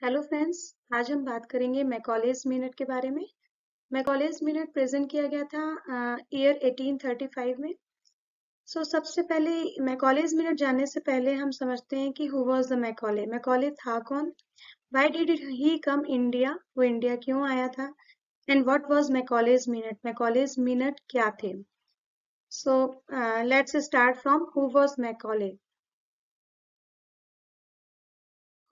Hello friends. आज हम बात करेंगे मैकॉलेज मिनट के बारे में। मैकॉलेज मिनट प्रेजेंट किया गया था ईयर 1835 में। सबसे पहले मैकॉलेज मिनट जानने से पहले हम समझते हैं कि who was the Macaulay. Macaulay था कौन? Why did he come India? वो इंडिया क्यों आया था? And what was Macaulay's minute? Macaulay's minute क्या थे? So let's start from who was Macaulay.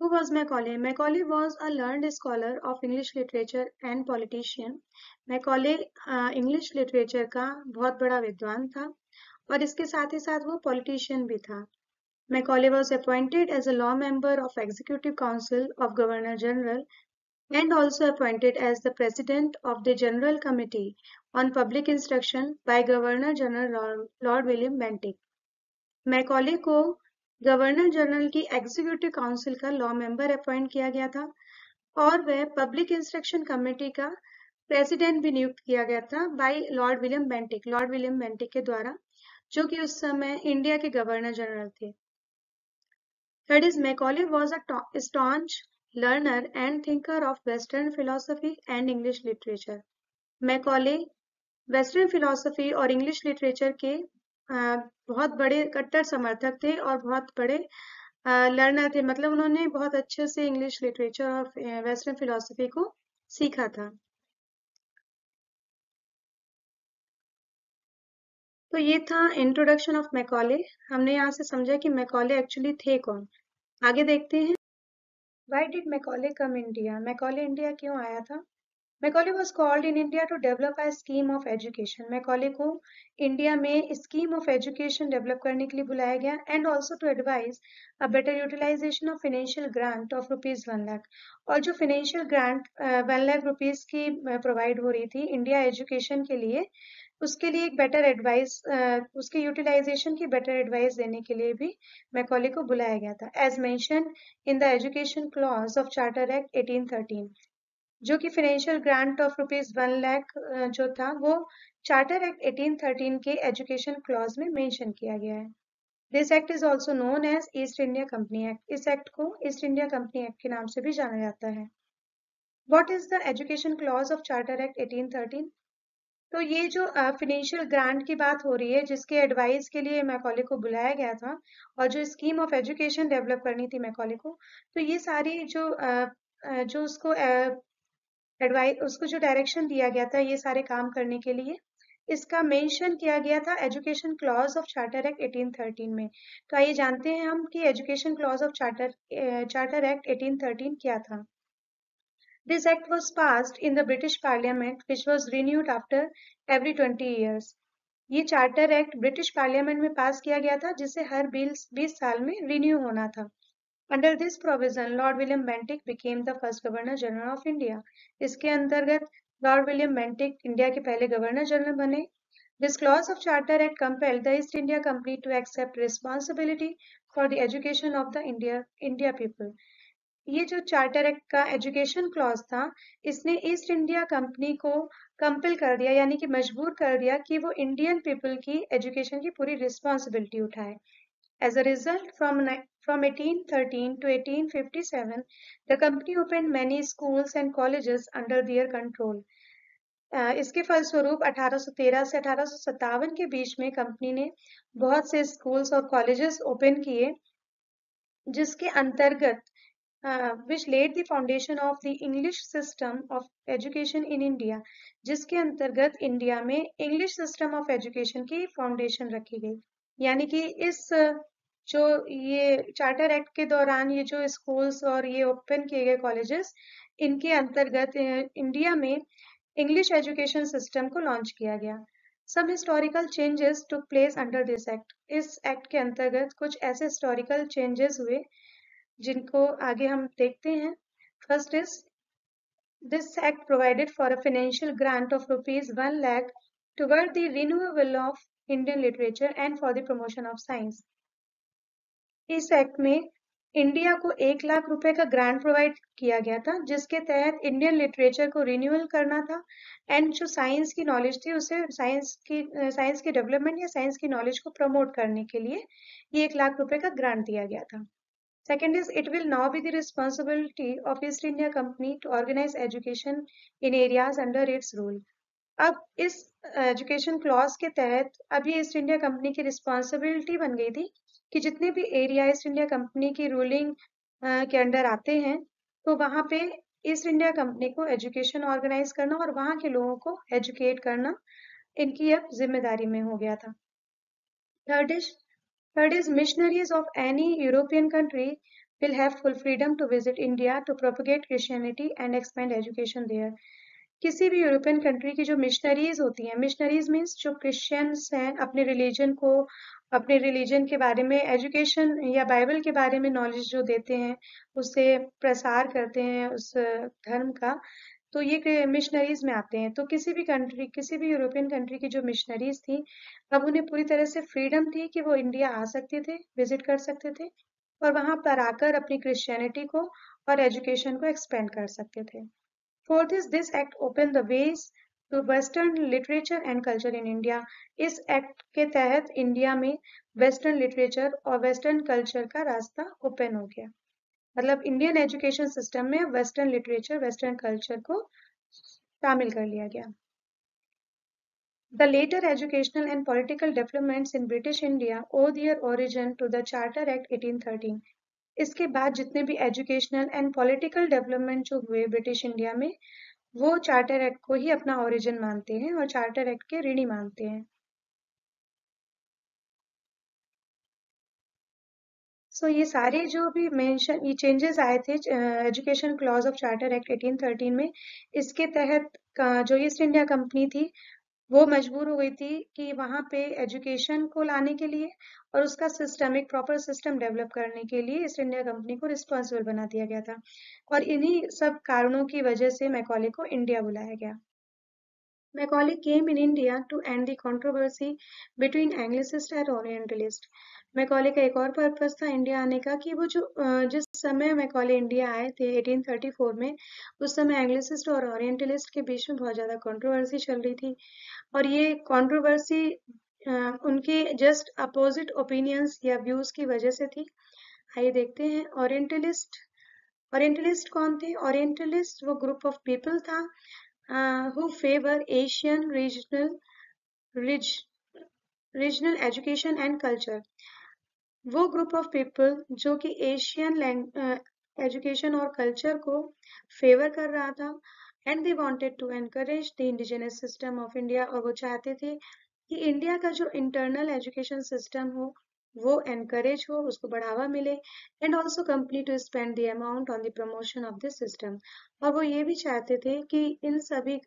Who was Macaulay? Macaulay was a learned scholar of English literature and politician. Macaulay English literature का बहुत बड़ा विद्वान था और इसके साथ ही साथ वो पॉलिटिशियन भी था। Macaulay was appointed as a law member of Executive Council of Governor General and also appointed as the President of the General Committee on Public Instruction by Governor General Lord William Bentinck. Macaulay को governor general की executive council का law member appoint किया गया था और वह public instruction committee का president भी नियुक्त किया गया था by Lord William Bentinck. Lord William Bentinck के द्वारा, जो कि उस समय इंडिया के गवर्नर जनरल थे। Third is Macaulay was a staunch learner and thinker of Western philosophy and English literature. Macaulay western philosophy और इंग्लिश लिटरेचर के बहुत बड़े कट्टर समर्थक थे और बहुत बड़े लर्नर थे। मतलब उन्होंने बहुत अच्छे से इंग्लिश लिटरेचर और वेस्टर्न फिलोसफी को सीखा था। तो ये था इंट्रोडक्शन ऑफ मैकॉले। हमने यहाँ से समझा कि मैकॉले एक्चुअली थे कौन। आगे देखते हैं। Why did Macaulay come India? Macaulay India क्यों आया था? Macaulay was called in India to develop a scheme of education. Macaulay को इंडिया में स्कीम ऑफ एजुकेशन डेवलप करने के लिए बुलाया गया and also to advise a better utilization of financial grant of ₹1,00,000। और जो फाइनेंशियल ग्रांट ₹1,00,000 की प्रोवाइड हो रही थी इंडिया एजुकेशन के लिए, उसके लिए एक बेटर एडवाइस, उसके यूटिलाइजेशन की बेटर एडवाइस देने के लिए भी मैकॉले को बुलाया गया था। As mention in the education clause of charter act 1813, जो कि फाइनेंशियल ग्रांट ऑफ ₹1,00,000 जो था वो चार्टर एक्ट 1813 के एजुकेशन क्लॉज में मेंशन किया गया है। This act is also known as East India Company act. इस एक्ट को ईस्ट इंडिया कंपनी एक्ट के नाम से भी जाना जाता है। What is the education clause of charter act 1813? तो ये जो फाइनेंशियल ग्रांट की बात हो रही है, जिसके एडवाइस के लिए मैकॉले को बुलाया गया था और जो स्कीम ऑफ एजुकेशन डेवलप करनी थी मैकॉले को, तो ये सारी जो उसको एडवाइस, उसको जो डायरेक्शन दिया गया था ये सारे काम करने के लिए, इसका मेंशन किया गया था education clause of charter act 1813 में। तो आइए जानते हैं हम कि education clause of charter act 1813 क्या था। This act was passed in the British Parliament which was renewed after every 20 years. ये चार्टर एक्ट ब्रिटिश पार्लियामेंट में पास किया गया था, जिसे हर 20 साल में रिन्यू होना था। Under this provision, Lord William Bentinck became the first Governor General of India. इसके अंतर्गत लॉर्ड विलियम बेंटिक इंडिया के पहले गवर्नर जनरल बने। This clause of Charter Act compelled the East India Company to accept responsibility for the education of the India people. ये जो charter act का education clause था, इसने ईस्ट इंडिया कंपनी को compel कर दिया, यानी कि मजबूर कर दिया कि वो इंडियन पीपल की एजुकेशन की पूरी रिस्पॉन्सिबिलिटी उठाए। As a result, from 1813 to 1857, the company opened many schools and colleges under their control. इसके फलस्वरूप 1813 से 1857 के बीच में कंपनी ने बहुत से स्कूल्स और कॉलेजेस ओपन किए, जिसके अंतर्गत which laid the foundation of the English system of education in India, जिसके अंतर्गत इंडिया में इंग्लिश सिस्टम ऑफ एजुकेशन की फाउंडेशन रखी गई। यानी कि इस जो ये चार्टर एक्ट के दौरान ये जो स्कूल्स और ये ओपन किए गए कॉलेजेस, इनके अंतर्गत इंडिया में इंग्लिश एजुकेशन सिस्टम को लॉन्च किया गया। Some historical changes took place under this act. इस एक्ट के अंतर्गत कुछ ऐसे हिस्टोरिकल चेंजेस हुए जिनको आगे हम देखते हैं। First is, this act provided for a financial grant of ₹1,00,000 toward the renewal of Indian literature and for the promotion of science. इस एक्ट में इंडिया को ₹1,00,000 का ग्रांट प्रोवाइड किया गया था, जिसके तहत इंडियन लिटरेचर को रिन्यूअल करना था एंड जो साइंस की नॉलेज थी उसे साइंस की डेवलपमेंट या साइंस की नॉलेज को प्रमोट करने के लिए ये ₹1,00,000 का ग्रांट दिया गया था। Second is it will now be the responsibility of East India Company to organize education in areas under its rule. अब इस एजुकेशन क्लॉज के तहत अब ये ईस्ट इंडिया कंपनी की रिस्पॉन्सिबिलिटी बन गई थी कि जितने भी एरिया ईस्ट इंडिया कंपनी की रूलिंग के अंडर आते हैं तो वहां पे ईस्ट इंडिया कंपनी को एजुकेशन ऑर्गेनाइज करना और वहां के लोगों को एजुकेट करना इनकी अब जिम्मेदारी में हो गया था। Third is missionaries of any European country will have full freedom to visit India to propagate Christianity and expand education there. किसी भी यूरोपियन कंट्री की जो मिशनरीज होती हैं, मिशनरीज मीन्स जो क्रिश्चियंस हैं अपने रिलीजन को, अपने रिलीजन के बारे में एजुकेशन या बाइबल के बारे में नॉलेज जो देते हैं, उससे प्रसार करते हैं उस धर्म का, तो ये मिशनरीज में आते हैं। तो किसी भी कंट्री, किसी भी यूरोपियन कंट्री की जो मिशनरीज थी, अब उन्हें पूरी तरह से फ्रीडम थी कि वो इंडिया आ सकते थे, विजिट कर सकते थे और वहां पर आकर अपनी क्रिश्चियनिटी को और एजुकेशन को एक्सपेंड कर सकते थे। Fourth is this act opened the ways to Western literature and culture in India. इस एक्ट के तहत इंडिया में वेस्टर्न लिटरेचर और वेस्टर्न कल्चर का रास्ता ओपन हो गया। मतलब इंडियन एजुकेशन सिस्टम में वेस्टर्न लिटरेचर, वेस्टर्न कल्चर को शामिल कर लिया गया। The later educational and political developments in British India owe their origin to the Charter Act 1813. इसके बाद जितने भी एजुकेशनल एंड पॉलिटिकल डेवलपमेंट जो हुए ब्रिटिश इंडिया में, वो चार्टर एक्ट को ही अपना ओरिजिन मानते हैं और चार्टर एक्ट के ऋणी मानते हैं। सो ये सारे जो भी मेंशन, ये चेंजेस आए थे education clause of charter act 1813 में, इसके तहत जो ईस्ट इंडिया कंपनी थी वो मजबूर हो गई थी कि वहां पे एजुकेशन को लाने के लिए और उसका सिस्टम, एक प्रॉपर सिस्टम डेवलप करने के लिए ईस्ट इंडिया कंपनी को रिस्पॉन्सिबल बना दिया गया था और इन्हीं सब कारणों की वजह से मैकॉले को इंडिया बुलाया गया। Macaulay came in India to end the controversy between Anglicist and Orientalist. Macaulay का एक और पर्पस था इंडिया आने का कि वो जो जिस समय मैकॉले इंडिया आए थे 1834 में, उस समय एंग्लिसिस्ट और ओरिएंटलिस्ट के बीच में बहुत ज़्यादा कंट्रोवर्सी चल रही थी और ये कंट्रोवर्सी उनके जस्ट अपोजिट ओपिनियंस या व्यूज की वजह से थी। आइए देखते हैं ओरिएंटलिस्ट कौन थे। ओरिएंटलिस्ट वो ग्रुप ऑफ पीपल था who favor Asian regional education and culture. वो ग्रुप ऑफ पीपल जो कि एशियन एजुकेशन और कल्चर को फेवर कर रहा था and they wanted to encourage the indigenous system of India, और वो चाहते थे कि इंडिया का जो इंटरनल एजुकेशन सिस्टम हो वो एनकरेज हो, उसको बढ़ावा मिले and also company to spend the amount on the promotion of this system. और वो ये भी चाहते थे कि इन सभी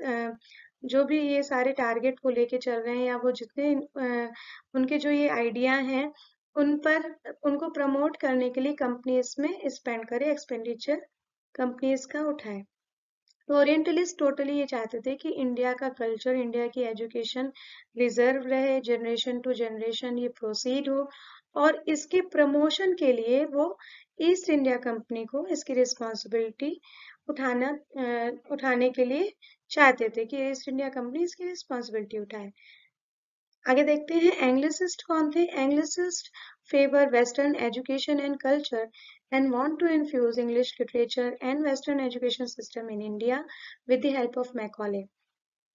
जो भी ये सारे टारगेट को लेके चल रहे हैं या वो जितने उनके जो ये आइडिया हैं उन पर, उनको प्रमोट करने के लिए कंपनीज में स्पेंड करे, एक्सपेंडिचर कंपनीज का उठाए। तो ओरिएंटलिस्ट टोटली ये चाहते थे कि इंडिया का कल्चर, इंडिया की एजुकेशन रिजर्व रहे, जनरेशन टू जनरेशन ये प्रोसीड हो, और इसके प्रमोशन के लिए वो ईस्ट इंडिया कंपनी को इसकी रिस्पॉन्सिबिलिटी उठाने के लिए चाहते थे कि ईस्ट इंडिया कंपनी इसकी रिस्पॉन्सिबिलिटी उठाए। आगे देखते हैं एंग्लिसिस्ट कौन थे। Anglicist favour western education and culture and want to infuse English literature and Western education system in India with the help of Macaulay.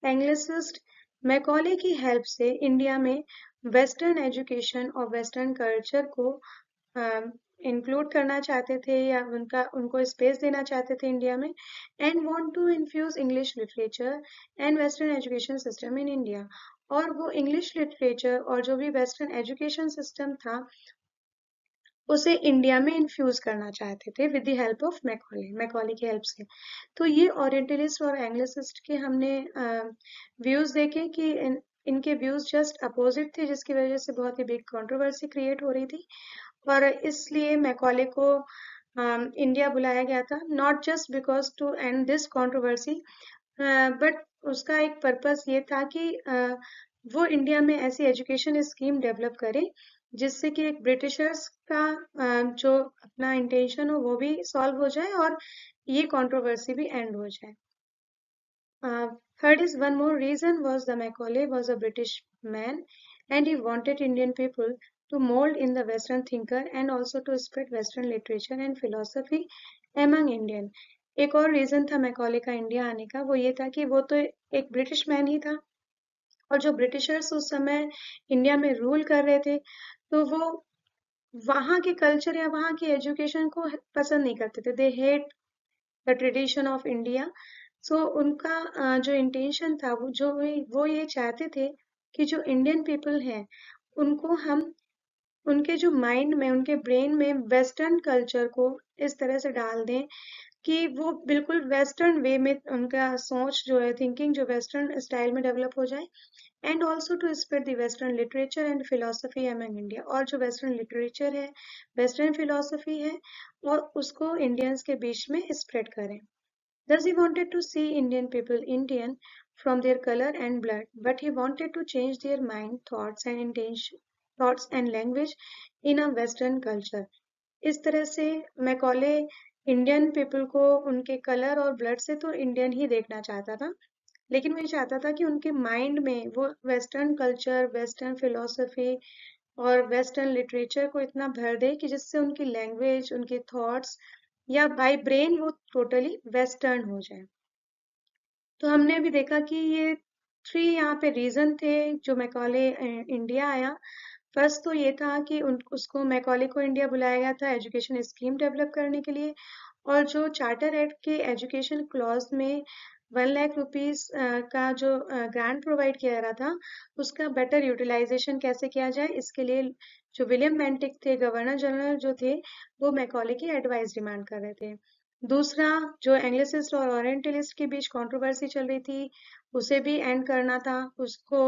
Anglicist Macaulay की हेल्प से India में वेस्टर्न एजुकेशन और वेस्टर्न कल्चर को include करना चाहते थे या उनको स्पेस देना चाहते थे इंडिया में, and want to infuse English literature and western education system in India. और वो इंग्लिश लिटरेचर और जो भी वेस्टर्न एजुकेशन सिस्टम था उसे इंडिया में इन्फ्यूज करना चाहते थे with the help of Macaulay की हेल्प से। तो ये ओरिएंटलिस्ट और एंग्लिसिस्ट के हमने व्यूज देखे कि इनके व्यूज जस्ट अपोजिट थे, जिसकी वजह से बहुत ही बिग कंट्रोवर्सी क्रिएट हो रही थी और इसलिए मैकॉले को इंडिया बुलाया गया था, not just because to end this controversy, but उसका एक पर्पस ये था कि वो इंडिया में ऐसी एजुकेशन स्कीम डेवलप करे जिससे कि एक ब्रिटिशर्स का जो अपना इंटेंशन हो वो भी सॉल्व हो जाए और ये कंट्रोवर्सी भी एंड हो जाए। Third is one more reason was the Macaulay was a British man and he wanted Indian people to mold in the Western thinker and also to spread Western literature and philosophy among Indian. एक और reason था Macaulay का India आने का, वो ये था कि वो तो एक ब्रिटिश मैन ही था, और जो ब्रिटिशर्स उस समय इंडिया में रूल कर रहे थे, तो वो वहाँ के कल्चर या वहाँ की एजुकेशन को पसंद नहीं करते थे। They hate the tradition of India. So उनका जो इंटेंशन था, वो ये चाहते थे कि जो इंडियन पीपल हैं उनको हम उनके जो माइंड में, उनके ब्रेन में वेस्टर्न कल्चर को इस तरह से डाल दें कि वो बिल्कुल वेस्टर्न वे में उनका सोच जो है, थिंकिंग जो वेस्टर्न स्टाइल में डेवलप हो जाए, and also to spread the western literature and philosophy among India. और जो वेस्टर्न लिटरेचर है, वेस्टर्न फिलोसफी है, और उसको इंडियंस के बीच में स्प्रेड करें। Thus he wanted to see Indian people Indian from their color and blood, but he wanted to change their mind, thoughts and intention, thoughts and language in a Western culture. इस तरह से Macaulay Indian people को उनके colour और blood से तो Indian ही देखना चाहता था, लेकिन वो ये चाहता था कि उनके माइंड में वो वेस्टर्न कल्चर, वेस्टर्न फिलोसफी और वेस्टर्न लिटरेचर को इतना भर दे कि जिससे उनकी लैंग्वेज, उनके थॉट्स या बाय ब्रेन वो टोटली वेस्टर्न हो जाए। तो हमने अभी देखा कि ये 3 यहाँ पे रीजन थे जो मैकॉले इंडिया आया। फर्स्ट तो ये था कि उसको मैकॉले को इंडिया बुलाया गया था एजुकेशन स्कीम डेवलप करने के लिए, और जो चार्टर एक्ट के एजुकेशन क्लॉज में 1 लाख रुपीज का जो ग्रांट प्रोवाइड किया जा रहा था, उसका बेटर यूटिलाइजेशन कैसे किया जाए, इसके लिए जो विलियम बेंटिक थे, गवर्नर जनरल जो थे, वो मैकॉले की एडवाइस डिमांड कर रहे थे। दूसरा, जो एंग्लिसिस्ट और ओरिएंटलिस्ट के बीच कंट्रोवर्सी चल रही थी, उसे भी एंड करना था, उसको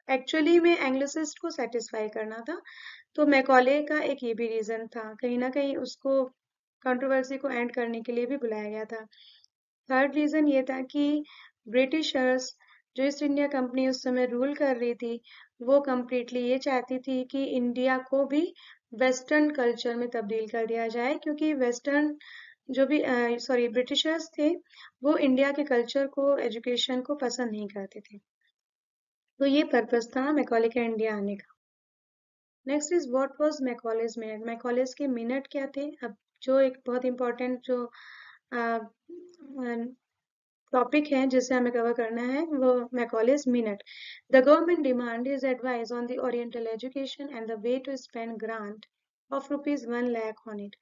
एक्चुअली में एंग्लिसिस्ट को सेटिस्फाई करना था। तो मैकॉले का एक ये भी रीजन था, कहीं ना कहीं उसको कंट्रोवर्सी को एंड करने के लिए भी बुलाया गया था। थर्ड रीजन ये था कि ब्रिटिशर्स, जो ईस्ट इंडिया कंपनी उस समय रूल कर रही थी, वो कम्प्लीटली ये चाहती थी कि इंडिया को भी वेस्टर्न कल्चर में तब्दील कर दिया जाए, क्योंकि वेस्टर्न जो भी ब्रिटिशर्स थे, वो इंडिया के कल्चर को, एजुकेशन को पसंद नहीं करते थे। तो ये पर्पस था मैकॉले के इंडिया आने का। Next is what was Macaulay's minute. Macaulay's के मिनट क्या थे? अब जो एक बहुत इंपॉर्टेंट जो टॉपिक है जिसे हमें कवर करना है, वो Macaulay's minute. The government demand is advice on the oriental education and the way to spend grant of ₹1 lakh on it.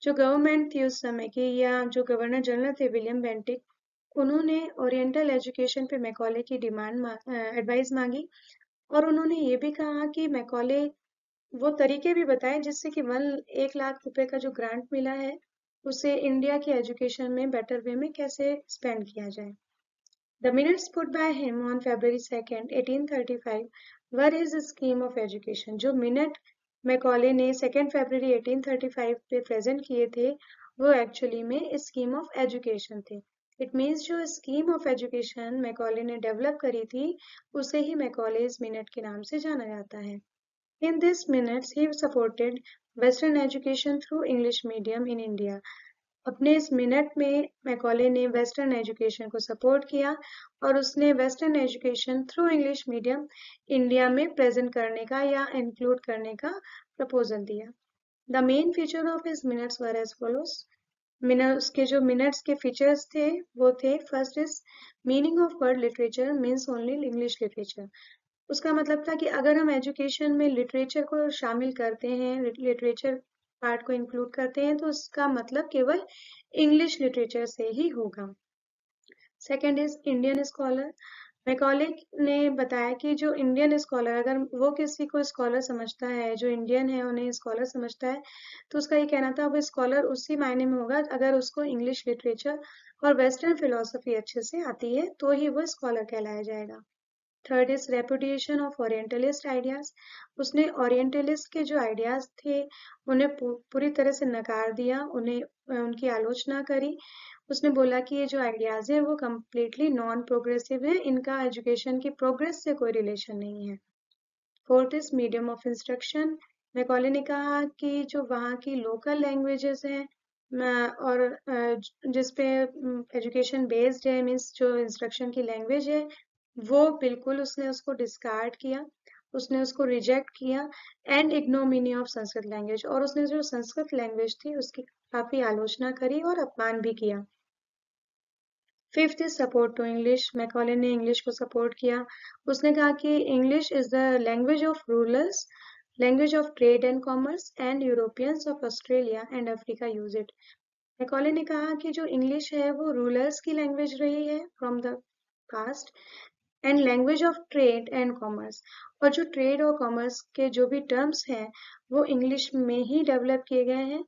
जो गवर्नमेंट थी उस समय की, या जो गवर्नर जनरल थे विलियम बेंटिक, उन्होंने ओरिएंटल एजुकेशन पे मैकॉले की डिमांड एडवाइस मांगी, और उन्होंने ये भी कहा कि मैकॉले वो तरीके भी बताए जिससे कि 1 लाख रुपए का जो ग्रांट मिला है, उसे इंडिया की एजुकेशन में बेटर वे में कैसे स्पेंड किया जाए। The minutes put by him on February 2nd, 1835 were his scheme of education. जो मिनट मैकॉले ने 2 फरवरी 1835 पे प्रेजेंट किए थे, वो एक्चुअली में स्कीम ऑफ एजुकेशन थे। इट मीन्स जो स्कीम ऑफ एजुकेशन मैकॉले ने डेवलप करी थी, उसे ही मैकॉलेज मिनट के नाम से जाना जाता है। In these minutes, he supported Western education through English medium in India. अपने इस मिनट में मैकॉले ने वेस्टर्न एजुकेशन को सपोर्ट किया, और उसने western education through English medium India में प्रेजेंट करने का या इंक्लूड करने का प्रपोजल दिया। The main feature of his minutes were as follows. Minutes के जो मिनट्स के फीचर्स थे वो थे, first is meaning of word literature means only English literature. उसका मतलब था कि अगर हम एजुकेशन में लिटरेचर को शामिल करते हैं, लिटरेचर पार्ट को इंक्लूड करते हैं, तो उसका मतलब केवल इंग्लिश लिटरेचर से ही होगा। Second is Indian scholar. Macaulay ने बताया कि जो इंडियन स्कॉलर, अगर वो किसी को स्कॉलर समझता है, जो इंडियन है उन्हें स्कॉलर समझता है, तो उसका ये कहना था वो स्कॉलर उसी मायने में होगा अगर उसको इंग्लिश लिटरेचर और वेस्टर्न फिलोसफी अच्छे से आती है, तो ही वो स्कॉलर कहलाया जाएगा। Third is repudiation of orientalist ideas. उसने ओरिएंटलिस्ट के जो आइडियाज थे उन्हें पूरी तरह से नकार दिया, उन्हें उनकी आलोचना करी। उसने बोला कि ये जो आइडियाज हैं वो कम्प्लीटली नॉन प्रोग्रेसिव है, इनका एजुकेशन की प्रोग्रेस से कोई रिलेशन नहीं है। Fourth is medium of instruction. Macaulay ने कहा कि जो वहाँ की लोकल लैंग्वेजेस हैं और जिसपे एजुकेशन बेस्ड है, मीन्स जो इंस्ट्रक्शन की लैंग्वेज है, वो बिल्कुल उसने उसको डिस्कार्ड किया, उसने उसको रिजेक्ट किया and ignominy of Sanskrit language, और उसने जो संस्कृत लैंग्वेज थी उसकी काफी आलोचना करी और अपमान भी किया। Fifth is support to English. Macaulay ने इंग्लिश को सपोर्ट किया। उसने कहा कि English is the language of rulers, language of trade and commerce, and Europeans of Australia and Africa use it. Macaulay ने कहा कि जो इंग्लिश है वो रूलर्स की लैंग्वेज रही है from the past, and language of trade and commerce, और जो ट्रेड और कॉमर्स के जो भी टर्म्स हैं वो इंग्लिश में ही डेवलप किए गए हैं,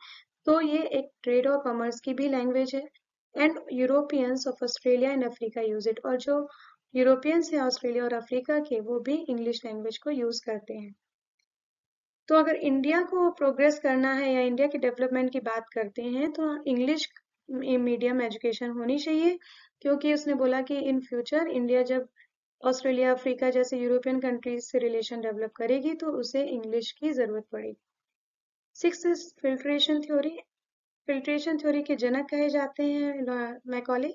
तो ये एक ट्रेड और कॉमर्स की भी लैंग्वेज है। And Europeans of Australia and Africa use it, और जो यूरोपियंस हैं ऑस्ट्रेलिया और अफ्रीका के वो भी इंग्लिश लैंग्वेज को यूज करते हैं। तो अगर इंडिया को प्रोग्रेस करना है या इंडिया की डेवलपमेंट की बात करते हैं तो इंग्लिश मीडियम एजुकेशन होनी चाहिए, क्योंकि उसने बोला कि इन फ्यूचर इंडिया जब ऑस्ट्रेलिया अफ्रीका जैसे यूरोपियन कंट्रीज से रिलेशन डेवलप करेगी तो उसे इंग्लिश की जरूरत पड़ेगी। Six is filtration theory. Filtration theory के जनक कहे जाते हैं मैकॉले।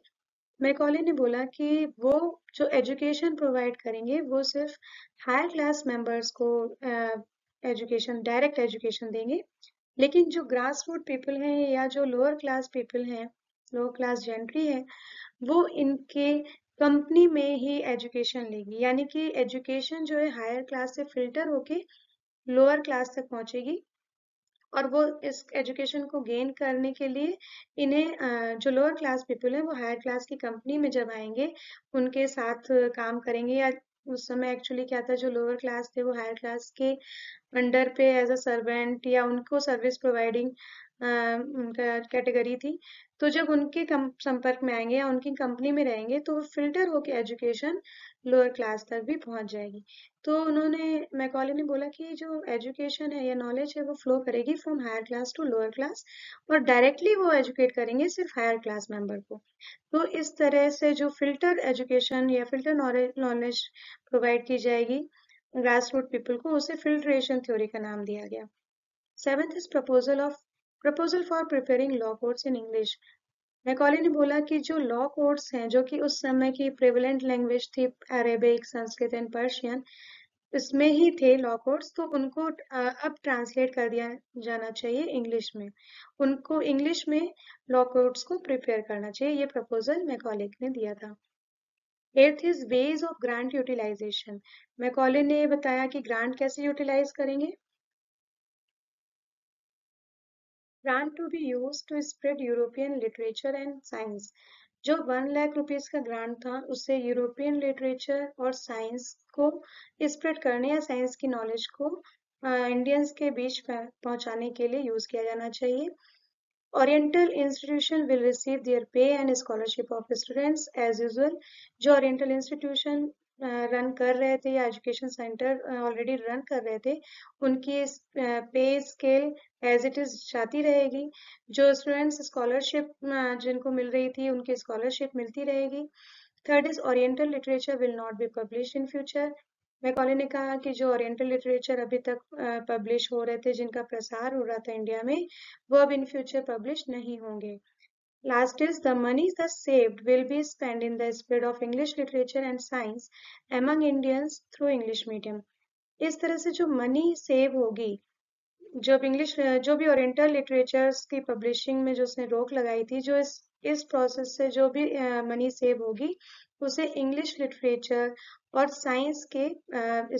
मैकॉले ने बोला कि वो जो एजुकेशन प्रोवाइड करेंगे वो सिर्फ हायर क्लास मेंबर्स को एजुकेशन, डायरेक्ट एजुकेशन देंगे, लेकिन जो ग्रास रूट पीपल हैं या जो लोअर क्लास पीपल हैं, लोअर क्लास जेंट्री है, वो इनके कंपनी में ही एजुकेशन लेगी, यानी कि एजुकेशन जो है हायर क्लास से फिल्टर होके लोअर क्लास तक पहुंचेगी, और वो इस एजुकेशन को गेन करने के लिए इन्हें जो लोअर क्लास पीपल है वो हायर क्लास की कंपनी में जब आएंगे उनके साथ काम करेंगे, या उस समय एक्चुअली क्या था, जो लोअर क्लास थे वो हायर क्लास के अंडर पे एज अ सर्वेंट या उनको सर्विस प्रोवाइडिंग उनका कैटेगरी थी। तो जब उनके संपर्क में आएंगे या उनकी कंपनी में रहेंगे तो वो फिल्टर होके एजुकेशन लोअर क्लास तक भी पहुंच जाएगी। तो उन्होंने, मैकॉले ने बोला कि जो एजुकेशन है या नॉलेज है वो फ्लो करेगी from higher class to lower class, और डायरेक्टली वो एजुकेट करेंगे सिर्फ हायर क्लास मेंबर को। तो इस तरह से जो फिल्टर एजुकेशन या फिल्टर नॉलेज प्रोवाइड की जाएगी ग्रास रूट पीपल को, उसे फिल्ट्रेशन थ्योरी का नाम दिया गया। Seventh is proposal for preparing law codes in English. Macaulay ने बोला कि जो लॉ कोड्स हैं जो कि उस समय की प्रेवलेंट लैंग्वेज थी, अरेबिक, संस्कृत एंड पर्शियन, इसमें ही थे लॉ कोड्स, तो उनको अब ट्रांसलेट कर दिया जाना चाहिए इंग्लिश में, उनको इंग्लिश में लॉ कोड्स को प्रिपेयर करना चाहिए। ये प्रपोजल मैकॉले ने दिया था। Eighth is ways of grant utilization. Macaulay ने बताया कि ग्रांट कैसे यूटिलाइज करेंगे। Grant to be use to spread European literature and science. जो 1 लाख रुपीज का ग्रांट था उससे यूरोपियन लिटरेचर और साइंस को स्प्रेड करने या साइंस की नॉलेज को इंडियंस के बीच पहुंचाने के लिए यूज किया जाना चाहिए। Oriental institution will receive their pay and scholarship of students as usual. जो ओरिएंटल इंस्टीट्यूशन रन कर रहे थे या एजुकेशन सेंटर ऑलरेडी रन कर रहे थे उनकी पे स्केल एज इट इज जाती रहेगी। जो स्टूडेंट्स स्कॉलरशिप जिनको मिल रही थी उनकी स्कॉलरशिप मिलती रहेगी। Third is oriental literature will not be publish in future. Macaulay ने कहा कि जो ओरिएंटल लिटरेचर अभी तक पब्लिश हो रहे थे, जिनका प्रसार हो रहा था इंडिया में, वो अब इन फ्यूचर पब्लिश नहीं होंगे। Last is the money thus saved will be spent in the spread of English literature and science among Indians through English medium. इस तरह से जो मनी सेव होगी, जब इंग्लिश जो भी ओरिएंटल लिटरेचर्स की पब्लिशिंग में जो उसने रोक लगाई थी, जो इस प्रोसेस से जो भी मनी सेव होगी उसे इंग्लिश लिटरेचर और साइंस के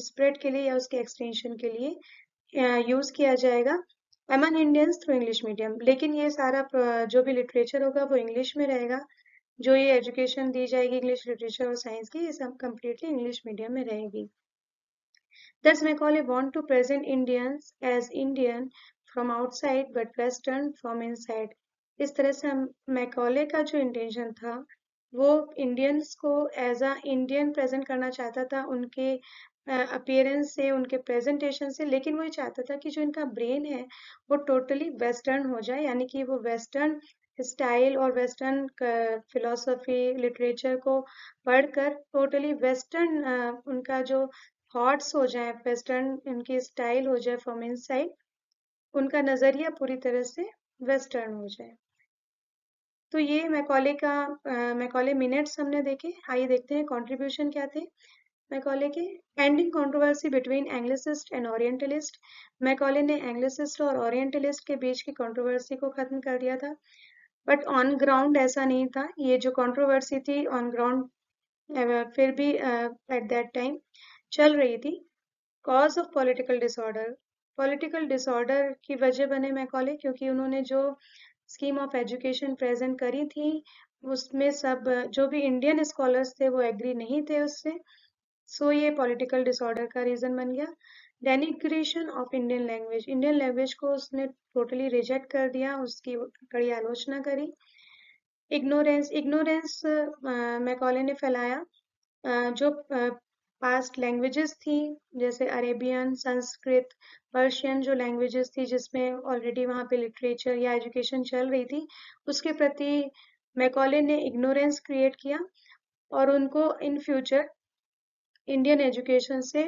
स्प्रेड के लिए या उसके एक्सटेंशन के लिए यूज किया जाएगा among Indians through English medium. लेकिन ये सारा जो भी लिटरेचर होगा वो इंग्लिश में रहेगा, जो ये एजुकेशन दी जाएगी इंग्लिश लिटरेचर और साइंस की, ये सब कम्प्लीटली इंग्लिश मीडियम में रहेगी। Thus Macaulay want to present Indians as Indian from outside but Western from inside. इस तरह से मैकॉले का जो इंटेंशन था वो इंडियंस को एज अ इंडियन प्रेजेंट करना चाहता था, उनके अपीयरेंस से, उनके प्रेजेंटेशन से, लेकिन वो ये चाहता था कि जो इनका ब्रेन है वो टोटली वेस्टर्न हो जाए, यानी कि वो वेस्टर्न स्टाइल और वेस्टर्न फिलोसफी लिटरेचर को पढ़कर टोटली वेस्टर्न उनका जो थॉट्स हो जाए, वेस्टर्न उनकी स्टाइल हो जाए फ्रॉम इनसाइड, उनका नजरिया पूरी तरह से वेस्टर्न हो जाए। तो ये मैकॉले का मैकॉले मिनट्स हमने देखे। आइए देखते हैं कंट्रीब्यूशन क्या थे। मैकॉले के? Ending controversy between Anglicist and orientalist. Macaulay ने एंग्लिसिस्ट और ओरिएंटलिस्ट के बीच की कंट्रोवर्सी को खत्म कर दिया था, बट ऑन ग्राउंड ऐसा नहीं था। ये जो कंट्रोवर्सी थी ऑन ग्राउंड फिर भी एट दैट टाइम चल रही थी। Cause of political disorder. Political disorder की वजह बने मैकॉले क्योंकि उन्होंने जो स्कीम ऑफ एजुकेशन प्रेजेंट करी थी उसमें सब जो भी इंडियन स्कॉलर्स थे वो एग्री नहीं थे उससे। सो ये पॉलिटिकल डिसऑर्डर का रीजन बन गया। Denigration of Indian language. Indian language को उसने टोटली रिजेक्ट कर दिया, उसकी कड़ी आलोचना करी। इग्नोरेंस। इग्नोरेंस मैकॉले ने फैलाया जो पास्ट लैंग्वेजेस थी जैसे अरेबियन, संस्कृत, पर्शियन जो लैंग्वेजेस थी जिसमें ऑलरेडी वहाँ पे लिटरेचर या एजुकेशन चल रही थी, उसके प्रति मैकॉले ने इग्नोरेंस क्रिएट किया और उनको इन फ्यूचर इंडियन एजुकेशन से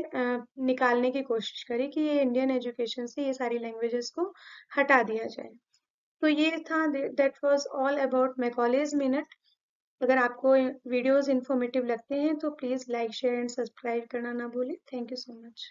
निकालने की कोशिश करी कि ये इंडियन एजुकेशन से ये सारी लैंग्वेजेस को हटा दिया जाए। तो ये था, that was all about Macaulay's minute. अगर आपको वीडियोस इंफॉर्मेटिव लगते हैं तो please like share and subscribe करना ना भूलें। Thank you so much.